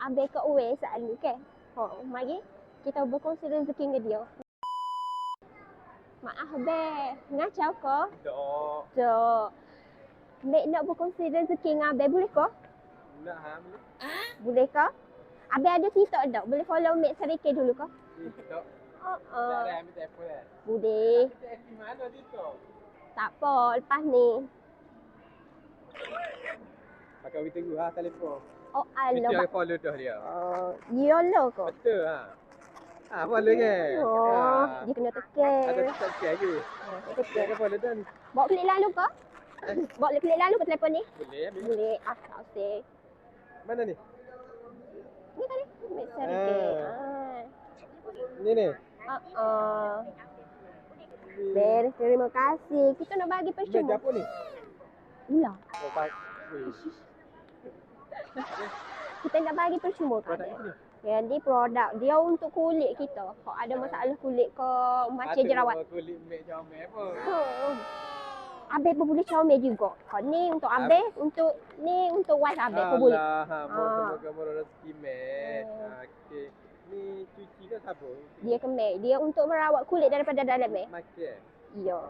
Abang ke Uwe saat ni ke. Mari kita berkongsi rezeki dengan dia. Maaf Abang, ngacau ke? Tak. Mek nak berkongsi rezeki dengan Abang boleh ke? Nak boleh. Boleh ke? Abang ada TikTok tak? Boleh follow Mek sedikit dulu ke? TikTok. Oh, Tak ada ambil telefon kan? Boleh. TikTok mana TikTok? Tak apa, lepas ni. Pakai we tunggu telefon. Oh, Mesti alo. ada follow dah dia. YOLO ke? Betul follow ke? Dia kena tekan. Ada subscribe ke? Tekan. Dia follow dan. Bawa klik lalu ke? Bawa klik lalu ke telefon ni? Boleh ambil. Boleh. Tak usah. Mana ni? Ni tadi. Mek sedikit. Ni. Ber, terima kasih. Kita nak bagi Beg percuma. apa ni? Ulang. Oh, bag. Kita nak bagi percuma kan? Produk apa ni? Yang ni produk dia untuk kulit kita. Kalau ada masalah kulit ke macam jerawat. Kulit mek comel apa? Abang pun boleh comel juga. Ni untuk abang, ni untuk wife abang pun boleh. Semoga rezeki mek. Okey. Ni cuci ke sabun? Dia kemek. Dia untuk merawat kulit daripada dalam. Makan. Ya.